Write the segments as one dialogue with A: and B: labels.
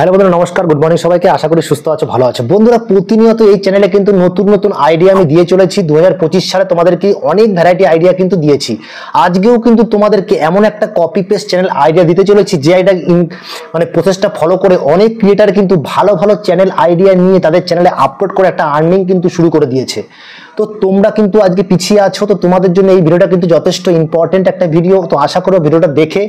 A: Hello বন্ধুরা, নমস্কার, good morning সবাইকে। আশা করি সুস্থ আছো, ভালো আছো। বন্ধুরা, প্রতিনিয়ত এই চ্যানেলে কিন্তু নতুন নতুন আইডিয়া আমি দিয়ে চলেছি। 2025 সালে তোমাদেরকে অনেক ভ্যারাইটি আইডিয়া কিন্তু দিয়েছি। আজকেও কিন্তু তোমাদেরকে এমন একটা কপি পেস্ট চ্যানেল আইডিয়া দিতে চলেছি যে আইডিয়া মানে প্রসেসটা ফলো করে অনেক ক্রিয়েটার কিন্তু ভালো ভালো চ্যানেল আইডিয়া নিয়ে তাদের চ্যানেলে আপলোড করে একটা আর্নিং কিন্তু শুরু করে দিয়েছে। তো তোমরা কিন্তু আজকে পিছিয়ে আছো, তো তোমাদের জন্য এই ভিডিওটা কিন্তু যথেষ্ট ইম্পর্টেন্ট একটা ভিডিও। তো আশা করো ভিডিওটা দেখে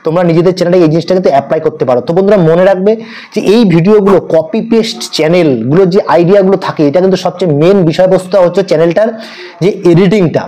A: তোমরা নিজেদের চ্যানেলে এই জিনিসটা কিন্তু অ্যাপ্লাই করতে পারো। তো বন্ধুরা, মনে রাখবে যে এই ভিডিওগুলো কপি পেস্ট চ্যানেলগুলোর যে আইডিয়াগুলো থাকে, এটা কিন্তু সবচেয়ে মেন বিষয়বস্তু হচ্ছে চ্যানেলটার যে এডিটিংটা।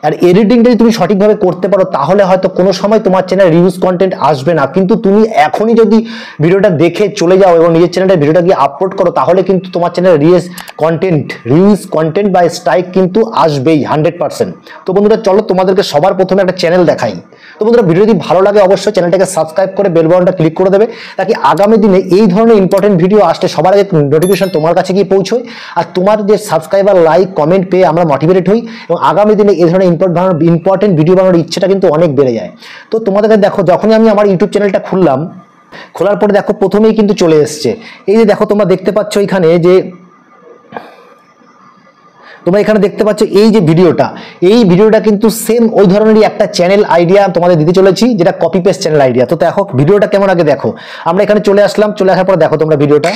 A: আর এডিটিংটা যদি তুমি সঠিকভাবে করতে পারো তাহলে হয়তো কোনো সময় তোমার চ্যানেলে রিউজ কন্টেন্ট আসবে না। কিন্তু তুমি এখনই যদি ভিডিওটা দেখে চলে যাও এবং নিজের চ্যানেলে ভিডিওটা গিয়ে আপলোড করো, তাহলে কিন্তু তোমার চ্যানেলে রিউজ কন্টেন্ট বা স্ট্রাইক কিন্তু আসবেই 100%। তো বন্ধুরা, চলো তোমাদেরকে সবার প্রথমে একটা চ্যানেল দেখাই। তো বন্ধুরা, ভিডিও যদি ভালো লাগে অবশ্যই চ্যানেলটাকে সাবস্ক্রাইব করে বেল বাটনটা ক্লিক করে দেবে, তাকে আগামী দিনে এই ধরনের ইম্পর্টেন্ট ভিডিও আসলে সবার আগে নোটিফিকেশন তোমার কাছে গিয়ে পৌঁছয়। আর তোমার যে সাবস্ক্রাইবার, লাইক, কমেন্ট পেয়ে আমরা মোটিভেটেড হই এবং আগামী দিনে এই ধরনের ইম্পর্টেন্ট ভিডিও বানানোর ইচ্ছেটা কিন্তু অনেক বেড়ে যায়। তো তোমাদেরকে দেখো, যখনই আমি আমার ইউটিউব চ্যানেলটা খোলার পরে দেখো প্রথমেই কিন্তু চলে এসছে। এই যে দেখো, তোমরা দেখতে পাচ্ছ এখানে যে এই যে ভিডিওটা কিন্তু সেম ওই ধরনেরই একটা চ্যানেল আইডিয়া তোমাদের দিতে চলেছি, যেটা কপি পেস্ট চ্যানেল আইডিয়া। তো দেখো ভিডিওটা কেমন, আগে দেখো। আমরা এখানে চলে আসলাম, চলে আসার পর দেখো তোমরা ভিডিওটা।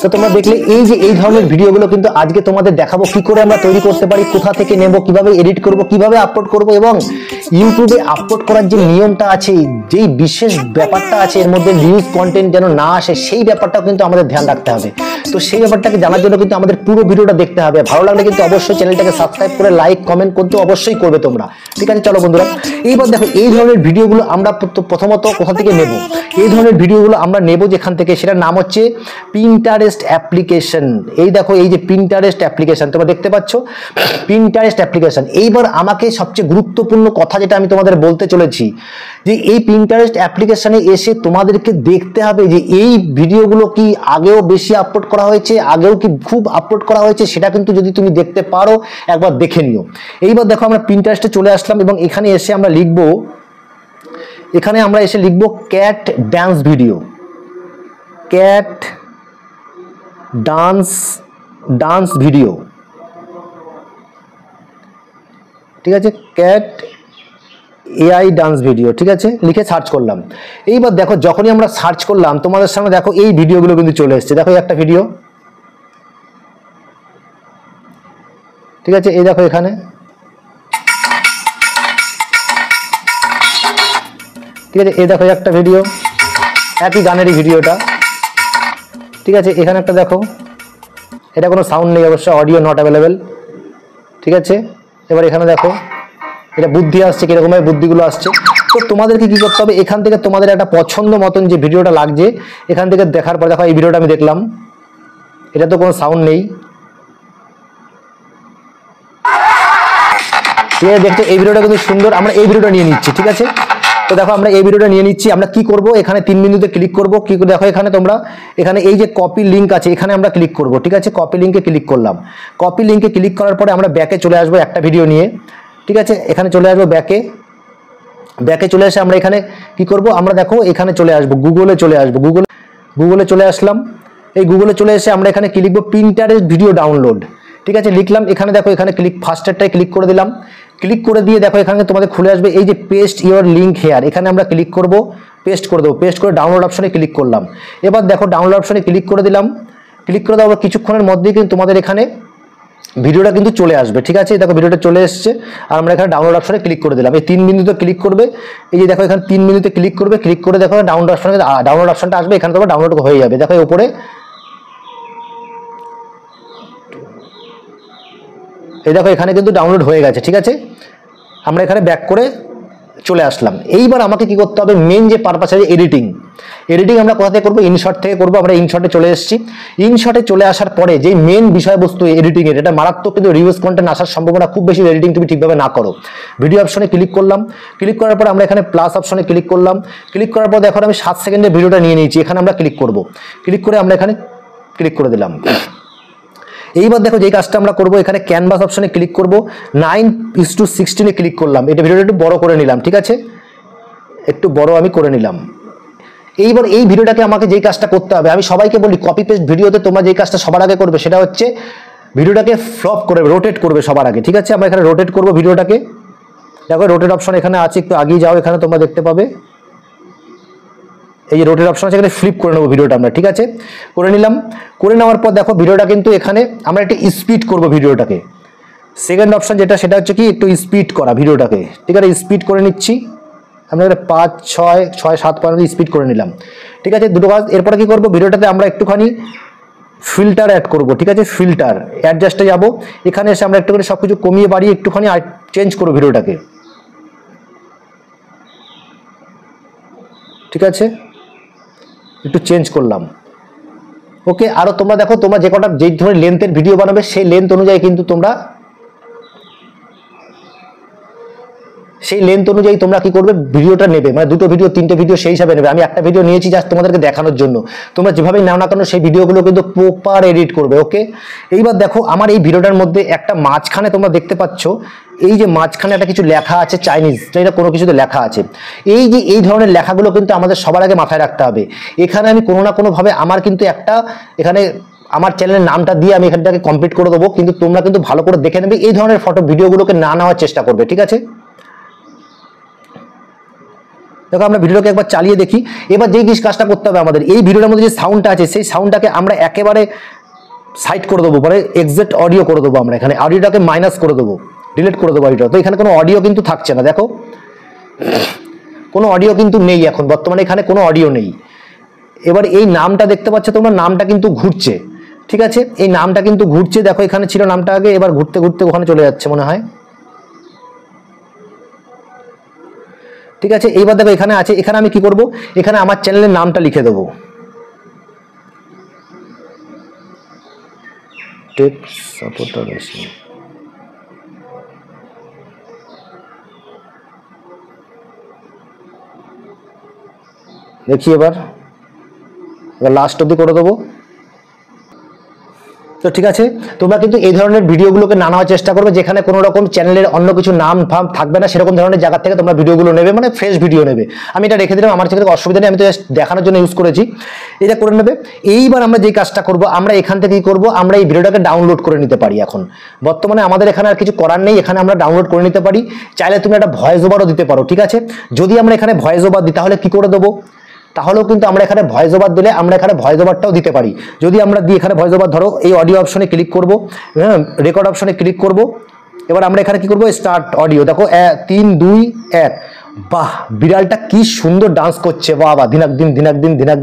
A: তো তোমরা দেখলে এই ধরনের ভিডিওগুলো কিন্তু আজকে তোমাদের দেখাবো কি করে আমরা তৈরি করতে পারি, কোথা থেকে নেব, কিভাবে এডিট করব, কিভাবে আপলোড করব এবং ইউটিউবে আপলোড করার যে নিয়মটা আছে, যেই বিশেষ ব্যাপারটা আছে এর মধ্যে রিউজ কন্টেন্ট যেন না আসে, সেই ব্যাপারটাও কিন্তু আমাদের ধ্যান রাখতে হবে। তো সেই ব্যাপারটাকে জানার জন্য কিন্তু আমাদের পুরো ভিডিওটা দেখতে হবে। ভালো লাগলে কিন্তু অবশ্যই চ্যানেলটাকে সাবস্ক্রাইব করে লাইক কমেন্ট করতে অবশ্যই করবে তোমরা, ঠিক আছে? চলো বন্ধুরা, এইবার দেখো এই ধরনের ভিডিওগুলো আমরা প্রথমত কোথা থেকে নেব। এই ধরনের ভিডিওগুলো আমরা নেব যেখান থেকে, সেটার নাম হচ্ছে পিন্টারেস্ট অ্যাপ্লিকেশন। এই দেখো, এই যে পিন্টারেস্ট অ্যাপ্লিকেশন তোমরা দেখতে পাচ্ছ, পিন্টারেস্ট অ্যাপ্লিকেশন। এইবার আমাকে সবচেয়ে গুরুত্বপূর্ণ কথা যেটা আমি তোমাদের বলতে চলেছি, যে এই পিন্টারেস্ট অ্যাপ্লিকেশনে এসে তোমাদেরকে দেখতে হবে যে এই ভিডিওগুলো কি আগেও বেশি আপলোড করা হয়েছে, আগেও কি খুব আপলোড করা হয়েছে, সেটা কিন্তু যদি তুমি দেখতে পারো একবার দেখে নিও। এইবার দেখো, আমরা পিন্টারেস্টে চলে আসলাম এবং এখানে এসে আমরা লিখব cat dance video, cat dance video, ঠিক আছে? ক্যাট এআই ডান্স ভিডিও, ঠিক আছে? লিখে সার্চ করলাম। এইবার দেখো, যখনই আমরা সার্চ করলাম তোমাদের সামনে দেখো এই ভিডিওগুলো কিন্তু চলে এসেছে। দেখো একটা ভিডিও, ঠিক আছে? এই দেখো এখানে, ঠিক আছে? এই দেখো একটা ভিডিও, একই গানেরই ভিডিওটা, ঠিক আছে? এখানে একটা দেখো, এটা কোনো সাউন্ড নেই অবশ্য, অডিও নট অ্যাভেলেবেল, ঠিক আছে? এবার এখানে দেখো এটা বুদ্ধি আসছে, কিরকমভাবে বুদ্ধিগুলো আসছে। তো তোমাদেরকে কি করতে হবে, এখান থেকে তোমাদের একটা পছন্দ মতন যে ভিডিওটা লাগছে এখান থেকে দেখার পর দেখো এই ভিডিওটা আমি দেখলাম, এটা তো কোনো সাউন্ড নেই, ঠিক আছে? দেখছো এই ভিডিওটা কিন্তু সুন্দর, আমরা এই ভিডিওটা নিয়ে নিচ্ছি, ঠিক আছে? তো দেখো আমরা এই ভিডিওটা নিয়ে নিচ্ছি। আমরা কি করব, এখানে 3 বিন্দুতে ক্লিক করব। কি দেখো এখানে তোমরা, এখানে এই যে কপি লিঙ্ক আছে এখানে আমরা ক্লিক করব, ঠিক আছে? কপি লিঙ্কে ক্লিক করলাম। কপি লিঙ্কে ক্লিক করার পরে আমরা ব্যাকে চলে আসবো একটা ভিডিও নিয়ে, ঠিক আছে? এখানে চলে আসবো ব্যাকে চলে এসে আমরা এখানে কি করব, আমরা দেখো এখানে চলে আসবো, গুগলে চলে আসবো, গুগলে চলে আসলাম। এই গুগলে চলে এসে আমরা এখানে কি লিখবো, পিন্টারেস্ট ভিডিও ডাউনলোড, ঠিক আছে? লিখলাম। এখানে দেখো এখানে ফার্স্টেরটায় ক্লিক করে দিলাম। ক্লিক করে দিয়ে দেখো এখানে তোমাদের খুলে আসবে এই যে পেস্ট ইওর লিঙ্ক হেয়ার, এখানে আমরা ক্লিক করব, পেস্ট করে দেবো। পেস্ট করে ডাউনলোড অপশনে ক্লিক করলাম। এবার দেখো ডাউনলোড অপশনে ক্লিক করে দিলাম। ক্লিক করে দেওয়ার কিছুক্ষণের মধ্যেই কিন্তু তোমাদের এখানে ভিডিওটা কিন্তু চলে আসবে, ঠিক আছে? দেখো ভিডিওটা চলে এসছে আর আমরা এখানে ডাউনলোড অপশনে ক্লিক করে দিলাম। এই 3 বিন্দুতে ক্লিক করবে, এই যে দেখো এখানে 3 বিন্দুতে ক্লিক করবে, ক্লিক করে দেখো ডাউনলোড অপশনটা আসবে, এখানে তোমার ডাউনলোড হয়ে যাবে। দেখো উপরে এই দেখো এখানে কিন্তু ডাউনলোড হয়ে গেছে, ঠিক আছে? আমরা এখানে ব্যাক করে চলে আসলাম। এইবার আমাকে কি করতে হবে, মেন যে পারপাস আছে এডিটিং, এডিটিং আমরা কোথা থেকে করবো, ইনশট থেকে করবো। আমরা ইনশটে চলে এসেছি। ইনশটে চলে আসার পরে যে মেন বিষয়বস্তু এডিটিং এর, এটা মারাত্মক কিন্তু রিভিউজ কন্টেন্ট আসার সম্ভাবনা খুব বেশি, এডিটিং তুমি ঠিকভাবে না করো। ভিডিও অপশনে ক্লিক করলাম, ক্লিক করার পর আমরা এখানে প্লাস অপশনে ক্লিক করলাম, ক্লিক করার পর দেখো আমি 7 সেকেন্ডের ভিডিওটা নিয়ে নিয়েছি, এখানে আমরা ক্লিক করব, ক্লিক করে আমরা এখানে ক্লিক করে দিলাম। এইবার দেখো যে কাজটা আমরা করব, এখানে ক্যানভাস অপশনে ক্লিক করব, 9:16 ক্লিক করলাম, এটা ভিডিওটা একটু বড় করে নিলাম, ঠিক আছে, একটু বড় আমি করে নিলাম। এইবার এই ভিডিওটাকে আমাকে যেই কাজটা করতে হবে, আমি সবাইকে বলি কপি পেস্ট ভিডিওতে তোমরা যেই কাজটা সবার আগে করবে সেটা হচ্ছে ভিডিওটাকে ফ্লপ করে রোটেট করবে সবার আগে, ঠিক আছে। আমরা এখানে রোটেট করব ভিডিওটাকে, দেখো রোটেট অপশন এখানে আছে, একটু আগিয়ে যাও, এখানে তোমরা দেখতে পাবে এই যে রোটেট অপশন আছে, এখানে ফ্লিপ করে নেবো ভিডিওটা আমরা, ঠিক আছে, করে নিলাম। করে নেওয়ার পর দেখো ভিডিওটা কিন্তু এখানে আমরা একটু স্পিড করব ভিডিওটাকে। সেকেন্ড অপশন যেটা সেটা হচ্ছে কি একটু স্পিড করা ভিডিওটাকে, ঠিক আছে, স্পিড করে নিচ্ছি আমরা, 5, 6, 7 পর্যন্ত স্পিড করে নিলাম, ঠিক আছে, দুটো কাজ। এরপরে কি করব, ভিডিওটাতে আমরা একটুখানি ফিল্টার অ্যাড করব, ঠিক আছে, ফিল্টার অ্যাডজাস্টে যাব, এখানে এসে আমরা একটুখানি সবকিছু কমিয়ে বাড়িয়ে একটুখানি চেঞ্জ করব ভিডিওটাকে, ঠিক আছে, একটু চেঞ্জ করলাম, ওকে। আরো তোমরা দেখো তোমরা যে কটা যেই ধরনের লেন্থের ভিডিও বানাবে সেই লেন্থ অনুযায়ী কিন্তু তোমরা কি করবে, ভিডিওটা নেবে, মানে দুটো ভিডিও 3টে ভিডিও সেই হিসাবে নেবে। আমি একটা ভিডিও নিয়েছি জাস্ট তোমাদেরকে দেখানোর জন্য, তোমরা যেভাবেই নাও না কেন সেই ভিডিওগুলো কিন্তু প্রপার এডিট করবে, ওকে। এইবার দেখো আমার এই ভিডিওটার মধ্যে একটা মাঝখানে তোমরা দেখতে পাচ্ছ, এই যে মাঝখানে একটা কিছু লেখা আছে চাইনিজ, এটা কোনো কিছুতে লেখা আছে, এই যে এই ধরনের লেখাগুলো কিন্তু আমাদের সবার আগে মাথায় রাখতে হবে। এখানে আমি কোনো না কোনোভাবে আমার কিন্তু একটা এখানে আমার চ্যানেলের নামটা দিয়ে আমি এখানটাকে কমপ্লিট করে দেবো, কিন্তু তোমরা কিন্তু ভালো করে দেখে নেবে, এই ধরনের ফটো ভিডিওগুলোকে না নেওয়ার চেষ্টা করবে, ঠিক আছে। দেখো আমরা ভিডিওটাকে একবার চালিয়ে দেখি। এবার যেই কাজটা করতে হবে আমাদের, এই ভিডিওর মধ্যে যে সাউন্ডটা আছে সেই সাউন্ডটাকে আমরা একেবারে সাইড করে দেবো, মানে এক্সিট অডিও করে দেবো, আমরা এখানে অডিওটাকে মাইনাস করে দেবো, ডিলিট করে দেবো অডিওটা। তো এখানে কোনো অডিও কিন্তু থাকছে না, দেখো কোনো অডিও কিন্তু নেই, এখন বর্তমানে এখানে কোনো অডিও নেই। এবার এই নামটা দেখতে পাচ্ছ তোমরা, নামটা কিন্তু ঘুরছে, ঠিক আছে, এই নামটা কিন্তু ঘুরছে, দেখো এখানে ছিল নামটা আগে, এবার ঘুরতে ঘুরতে ওখানে চলে যাচ্ছে মনে হয়, ঠিক আছে। এইবার দেখো এখানে আছে, এখানে আমি কি করব, এখানে আমার চ্যানেলের নামটা লিখে দেবো, টেক সাপোর্টার এসি, দেখি এবার লাস্ট অবধি করে দেবো। তো ঠিক আছে, তোমরা কিন্তু এই ধরনের ভিডিওগুলোকে না নেওয়ার চেষ্টা করবে, যেখানে কোনো রকম চ্যানেলের অন্য কিছু নাম ফাম থাকবে না, সেরকম ধরনের জায়গা থেকে তোমরা ভিডিওগুলো নেবে, মানে ফ্রেশ ভিডিও নেবে। আমি এটা রেখে দিলাম, আমার থেকে অসুবিধা নেই, আমি তো দেখানোর জন্য ইউজ করেছি, এটা করে নেবে। এইবার আমরা যে কাজটা করব, আমরা এখান থেকে কি করব, আমরা এই ভিডিওটাকে ডাউনলোড করে নিতে পারি। এখন বর্তমানে আমাদের এখানে আর কিছু করার নেই, এখানে আমরা ডাউনলোড করে নিতে পারি। চাইলে তুমি একটা ভয়েস ওভারও দিতে পারো, ঠিক আছে। যদি আমরা এখানে ভয়েস ওভার দিই তাহলে কি করে দেবো, তাহলেও কিন্তু আমরা এখানে ভয়েস ওভার দিলে আমরা এখানে ভয়েস ওভারটাও দিতে পারি। যদি আমরা দিই এখানে ভয়েস ওভার, ধরো এই অডিও অপশনে ক্লিক করব, হ্যাঁ, রেকর্ড অপশনে ক্লিক করব। এবার আমরা এখানে কি করব, স্টার্ট অডিও, দেখো 3, 2, 1, বাহ বিড়ালটা কি সুন্দর ডান্স করছে, বাহ বাহ, দিনাক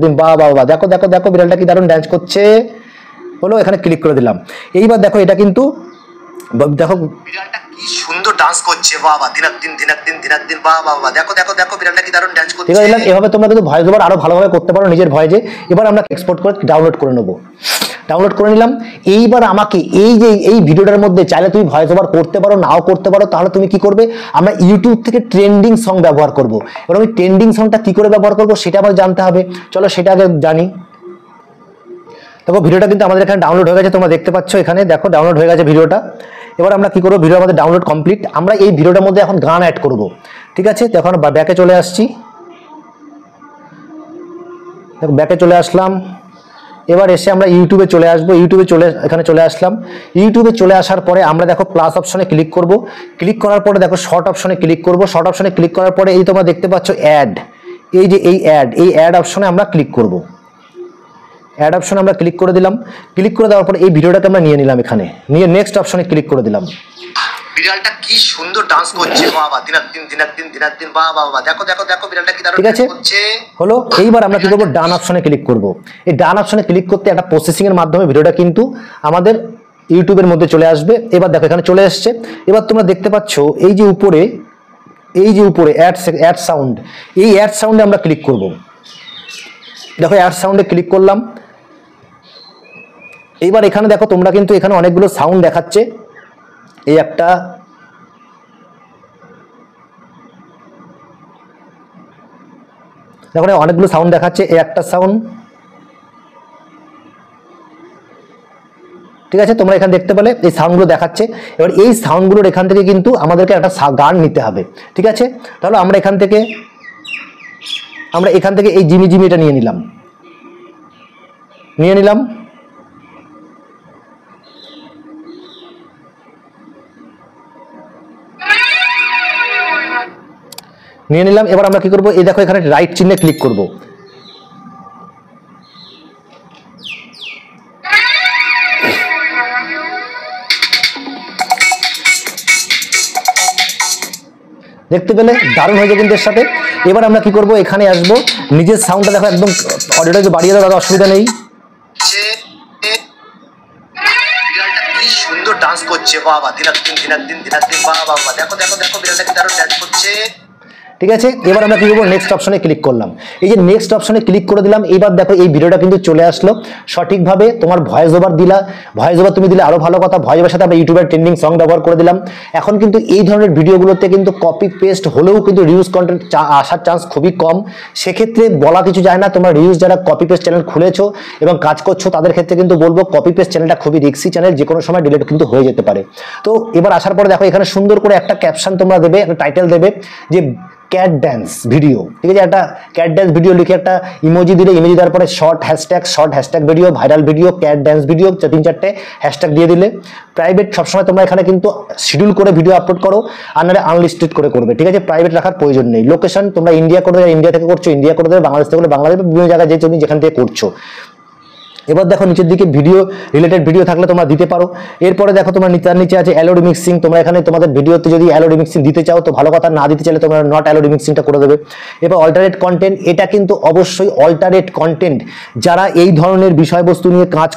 A: দিন, বাহ বাহ বাহ, দেখো দেখো দেখো বিড়ালটা কি দারুণ ডান্স করছে, হলো, এখানে ক্লিক করে দিলাম। এইবার দেখো এটা কিন্তু দেখো বিড়ালটা কি সুন্দর ডান্স করছে, বাহ বাহ, দিনাক দিন, বাহ বাহ বাহ, দেখো দেখো দেখো বিড়ালটা কি দারুণ ডান্স করছে। এভাবে তোমরা কিন্তু ভয়েস ওভার আরো ভালোভাবে করতে পারো নিজের ভয়েসে। এবার আমরা এক্সপোর্ট করে ডাউনলোড করে নেবো, ডাউনলোড করে নিলাম। এইবার আমাকে এই যে এই ভিডিওটার মধ্যে চাইলে তুমি ভয়েস ওভার করতে পারো, নাও করতে পারো, তাহলে তুমি কি করবে, আমরা ইউটিউব থেকে ট্রেন্ডিং সং ব্যবহার করব। এবার আমি ট্রেন্ডিং সংটা কি করে ব্যবহার করব সেটা আমার জানতে হবে, চলো সেটা আগে জানি। দেখো ভিডিওটা কিন্তু আমাদের এখানে ডাউনলোড হয়ে গেছে, তোমরা দেখতে পাচ্ছ এখানে, দেখো ডাউনলোড হয়ে গেছে ভিডিওটা। এবার আমরা কি করবো, ভিডিও আমাদের ডাউনলোড কমপ্লিট, আমরা এই ভিডিওটার মধ্যে এখন গান অ্যাড করব, ঠিক আছে। এখন ব্যাকে চলে আসছি, দেখো ব্যাকে চলে আসলাম। এবার এসে আমরা ইউটিউবে চলে আসবো, এখানে চলে আসলাম। ইউটিউবে চলে আসার পরে আমরা দেখো প্লাস অপশনে ক্লিক করব, ক্লিক করার পরে দেখো শর্ট অপশনে ক্লিক করব, শর্ট অপশনে ক্লিক করার পরে এই তোমরা দেখতে পাচ্ছ অ্যাড, এই যে এই অ্যাড অপশনে আমরা ক্লিক করব। অ্যাড অপশনে আমরা ক্লিক করে দিলাম, ক্লিক করে দেওয়ার পরে এই ভিডিওটাকে আমরা নিয়ে নিলাম, এখানে নিয়ে নেক্সট অপশনে ক্লিক করে দিলাম। বিড়ালটা কি সুন্দর ডান্স করছে, বাবা দিনাক দিন, বাবা বাবা, দেখো দেখো দেখো বিড়ালটা কি দারুণ ডান্স করছে, হলো। এইবার আমরা কি করব, ডান অপশনে ক্লিক করব। এই ডান অপশনে ক্লিক করতে একটা প্রসেসিং এর মাধ্যমে ভিডিওটা কিন্তু আমাদের ইউটিউবের মধ্যে চলে আসবে। এবার দেখো এখানে চলে আসছে। এবার তোমরা দেখতে পাচ্ছ এই যে উপরে এই যে উপরে অ্যাড সাউন্ড, এই অ্যাড সাউন্ডে আমরা ক্লিক করব। দেখো অ্যাড সাউন্ডে ক্লিক করলাম। এইবার এখানে দেখো তোমরা কিন্তু এখানে অনেকগুলো সাউন্ড দেখাচ্ছে। এই একটা, দেখো অনেকগুলো সাউন্ড দেখাচ্ছে। এই একটা সাউন্ড, ঠিক আছে, তোমরা এখানে দেখতে পেলে এই সাউন্ডগুলো দেখাচ্ছে। এবার এই সাউন্ডগুলোর এখান থেকে কিন্তু আমাদেরকে একটা গান নিতে হবে, ঠিক আছে। তাহলে আমরা এখান থেকে এই জিমি জিমি এটা নিয়ে নিলাম। এবার আমরা কি করব, এই দেখো এখানে রাইট চিহ্নে ক্লিক করব। দেখতে পেলে দারুণ হয়েছে কিন্তু এর সাথে। এবার আমরা কি করব, এখানে আসবো, নিজের সাউন্ডটা দেখো একদম অডিওটাকে বাড়িয়ে দাও, অসুবিধা নেই। সুন্দর ডান্স করছে, বাবা দিনাক দিন বাবা, দেখো দেখো দেখো বিড়ালটাকে দারুণ ডান্স করছে, ঠিক আছে। এবার আমরা কি করবো, নেক্সট অপশনে ক্লিক করলাম। এই যে নেক্সট অপশনে ক্লিক করে দিলাম। এবার দেখো এই ভিডিওটা কিন্তু চলে আসলো সঠিকভাবে। তোমার ভয়েস ওভার দিলা, ভয়েস ওভার তুমি দিলে আরো ভালো কথা। ভয়েস ওভার সাথে আমরা ইউটিউবের ট্রেন্ডিং সং ব্যবহার করে দিলাম। এখন কিন্তু এই ধরনের ভিডিওগুলোতে কিন্তু কপি পেস্ট হলেও কিন্তু রিউজ কন্টেন্ট আসার চান্স খুবই কম। সেক্ষেত্রে বলা কিছু যায় না, তোমরা রিউজ যারা কপি পেস্ট চ্যানেল খুলেছো এবং কাজ করছো তাদের ক্ষেত্রে কিন্তু বলবো কপি পেস্ট চ্যানেলটা খুবই রিস্কি চ্যানেল, যে কোনো সময় ডিলিট কিন্তু হয়ে যেতে পারে। তো এবার আসার পরে দেখো এখানে সুন্দর করে একটা ক্যাপশন তোমরা দেবে, একটা টাইটেল দেবে যে ক্যাট ড্যান্স ভিডিও, ঠিক আছে। একটা ক্যাট ড্যান্স ভিডিও লিখে একটা ইমোজি দিলে, ইমোজি দেওয়ার পরে short hashtag video, viral video, cat dance video, 3-4টে হ্যাশট্যাগ দিয়ে দিলে। প্রাইভেট সবসময় তোমরা এখানে কিন্তু শিডিউল করে ভিডিও আপলোড করো, আর নাহলে আনলিস্টেড করে করবে, ঠিক আছে। প্রাইভেট রাখার প্রয়োজন নেই। লোকেশন তোমরা ইন্ডিয়া করে দেবে, ইন্ডিয়া থেকে করছো ইন্ডিয়া করে দেবে, বাংলাদেশ থেকে করলে বাংলাদেশ, বিভিন্ন জায়গায় যে তুমি যেখান থেকে করছো। এবার দেখো নিচের দিকে ভিডিও রিলেটেড ভিডিও থাকলে তোমরা দিতে পারো। এরপরে দেখো তোমার নিচে আছে অ্যালো রিমিক্সিং। তোমরা এখানে তোমাদের ভিডিওতে যদি অ্যালো রিমিক্সিং দিতে চাও তো ভালো কথা, না দিতে চাইলে তোমরা নট অ্যালো রিমিক্সিংটা করে দেবে। এবার অল্টারনেট কন্টেন্ট, এটা কিন্তু অবশ্যই অল্টারনেট কন্টেন্ট, যারা এই ধরনের বিষয়বস্তু নিয়ে কাজ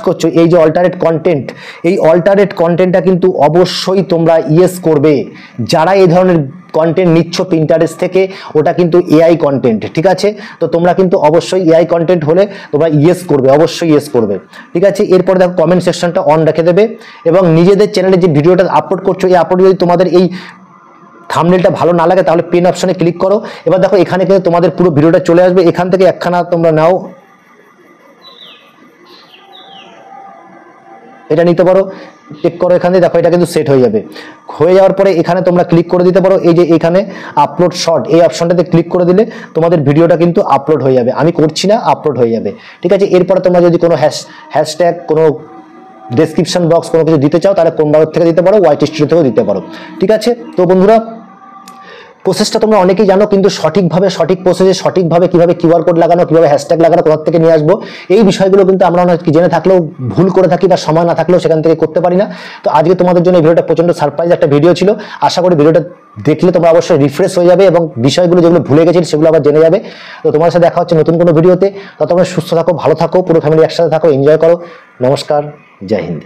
A: করছো, এই যে অল্টারনেট কন্টেন্ট, এই অল্টারনেট কন্টেন্টটা কিন্তু অবশ্যই তোমরা ইয়েস করবে। যারা এই ধরনের কন্টেন্ট নিচ্ছ পিন্টারেস্ট থেকে, ওটা কিন্তু এআই কন্টেন্ট, ঠিক আছে। তো তোমরা কিন্তু অবশ্যই এআই কন্টেন্ট হলে তোমরা ইয়েস করবে, অবশ্যই ইয়েস করবে, ঠিক আছে। এরপর দেখো কমেন্ট সেকশনটা অন রেখে দেবে এবং নিজেদের চ্যানেলে যে ভিডিওটা আপলোড করছো, এই আপলোড যদি তোমাদের এই থাম্বনেলটা ভালো না লাগে তাহলে পেন অপশনে ক্লিক করো। এবার দেখো এখানে কিন্তু তোমাদের পুরো ভিডিওটা চলে আসবে। এখান থেকে একখানা তোমরা নাও, এটা নিতে পারো, টিক করো এখানে, দেখো এটা কিন্তু সেট হয়ে যাবে। হয়ে যাওয়ার পরে এখানে তোমরা ক্লিক করে দিতে পারো, এই যে এখানে আপলোড শর্ট, এই অপশনটাতে ক্লিক করে দিলে তোমাদের ভিডিওটা কিন্তু আপলোড হয়ে যাবে। আমি করছি না, আপলোড হয়ে যাবে, ঠিক আছে। এরপরে তোমরা যদি কোনো হ্যাশট্যাগ, কোনো ডেসক্রিপশন বক্স কোনো কিছু দিতে চাও তাহলে কোনবার থেকে দিতে পারো, ওয়াইটি স্টুডিও থেকেও দিতে পারো, ঠিক আছে। তো বন্ধুরা প্রসেসটা তোমরা অনেকেই জানো, কিন্তু সঠিকভাবে সঠিক প্রসেসে সঠিকভাবে কিভাবে কিউআর কোড লাগানো, কিভাবে হ্যাশট্যাগ লাগানো, কোথা থেকে নিয়ে আসবো, এই বিষয়গুলো কিন্তু আমরা অনেক জেনে থাকলেও ভুল করে থাকি বা সময় না থাকলেও সেখান থেকে করতে পারি না। তো আজকে তোমাদের জন্য এই ভিডিওটা প্রচন্ড সারপ্রাইজ একটা ভিডিও ছিল। আশা করি ভিডিওটা দেখলে তোমরা অবশ্যই রিফ্রেশ হয়ে যাবে এবং বিষয়গুলো যেগুলো ভুলে গেছিলে সেগুলো আবার জেনে যাবে। তো তোমার সাথে দেখা হচ্ছে নতুন কোনো ভিডিওতে। ততক্ষণ সুস্থ থাকো, ভালো থাকো, পুরো ফ্যামিলি একসাথে থাকো, এনজয় করো। নমস্কার, জয় হিন্দ।